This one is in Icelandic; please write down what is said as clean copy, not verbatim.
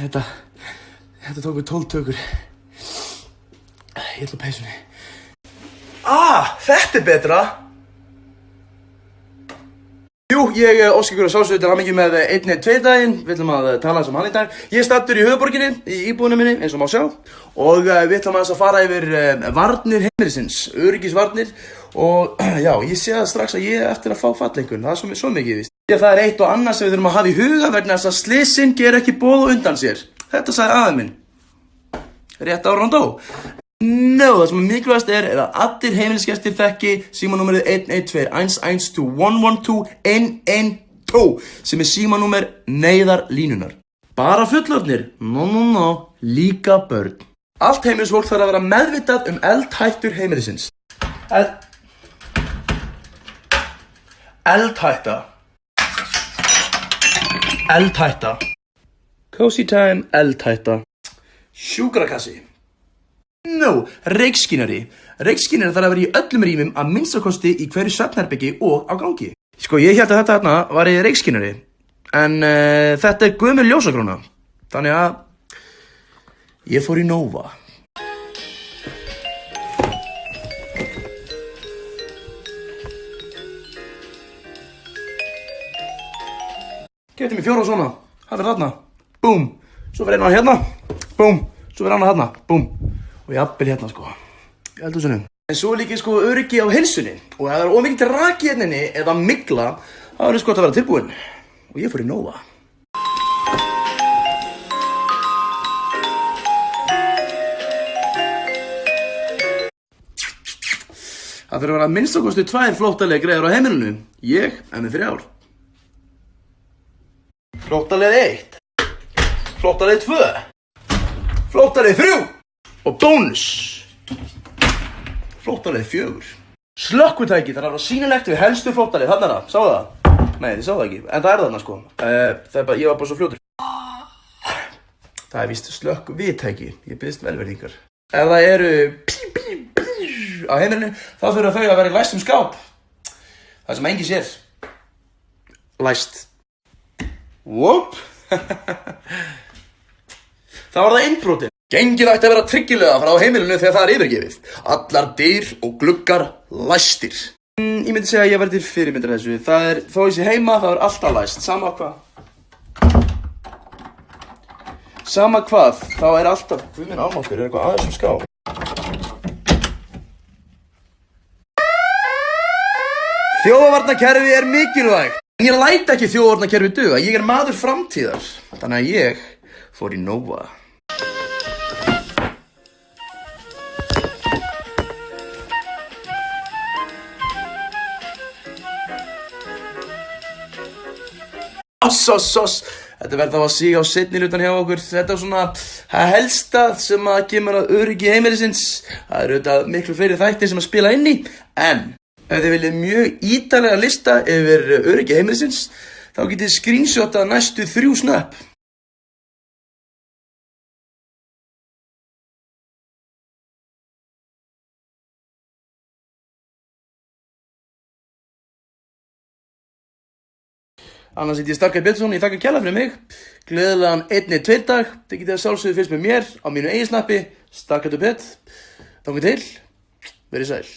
Þetta tók mig 12 tökur. Ég ætla á peysunni. Þetta betra. Jú, ég óska ykkur að sjálfsögðu til hamingju með 1-2 daginn. Við ætlum að tala um hann í dag. Ég er staddur í höfuðborginni, í íbúðinni minni, eins og má sjá. Og við ætlum að fara yfir varnir heimilisins, öryggisvarnir. Og já, ég sé það strax að ég er eftir að fá falleinkunn. Það er svo mikið, víst. Það er eitt og annað sem við þurfum að hafa í huga vegna þess að slysin ger ekki boð og undan sér. Þetta sagði afi minn. Rétt áður hann dó. Það sem mikilvægast er að allir heimilisgestir þekki símanúmerið 112 112 112 112 sem símanúmer neyðarlínunar. Bara fullorðnir? No, líka börn. Allt heimilisfólk þarf að vera meðvitað eldhættur heimilisins. Eldhætta. Cozy time, eldhætta. Sjúkrakassi. Reykskynjari. Reykskynjari þarf að vera í öllum rýmum að minnstakosti í hverju svefnherbyggi og á gangi. Ég hélt að þetta hérna var í reykskynjari. En þetta er gömul ljósakróna. Þannig að ég fór í Nova. Geti mig 4 svona. Það er þarna. Búm. Svo verður einn hérna. Búm. Svo verður annar hérna. Búm. Og jafnvel hérna í eldhúsinu. En svo líka öryggi á heilsunni. Og ef það er ómikið raki hérna eða mygla, þá er gott að vera tilbúinn. Og ég fór í Nova. Það þurfa að vera minnstakosti 2 flóttalega greiður á heimilinu. Ég er með 3. Flóttalega 1. Flóttalega 2. Flóttalega 3. Og bónus. Flóttalega 4. Slökkvitæki, það er alveg sýnilegt við helstu flóttalega. Þarna er það, sáu það? Nei, þið sáu það ekki, en það er þarna ég var bara svo fljótur. Það er víst slökkvitæki, ég biðst velvirðingar. Ef það eru á heimilinu, þá þurfa þau að vera í læstum skáp. Það sem enginn sér. Læst. Whoop. Það var það innbrotið. Gengið ætti að vera tryggilega frá heimilinu þegar það er yfirgefið. Allar dyr og gluggar læstir. Ég myndi segja að ég verði til fyrirmyndar þessu. Það er, þó ég sé heima, það er alltaf læst. Sama hvað, þá er alltaf... Guð minn almáttugur, er eitthvað aðeins skáp. Þjófavarnarkerfi er mikilvægt. En ég læt ekki þjófavarnarkerfi duga. Ég er maður framtíðar. Þannig að ég fór í Nova. Þetta verður þá að síga á seinni hlutan hjá okkur. Þetta er svona það helsta sem að kemur að öryggi heimilisins. Það eru auðvitað miklu fleiri þættir sem að spila inn í. En ef þið viljið mjög ítarlega lista yfir öryggi heimilisins, þá getið þið screenshotað næstu 3 snöpp. Annars heiti ég Starkey Björnsson, ég þakka kærlega fyrir mig. Gleðilegan 1-2 dag. Þið getið að sjálfsögðu fylgst með mér á mínu eigin snappi, Starkey Björnsson. Þangað til, verið sæl.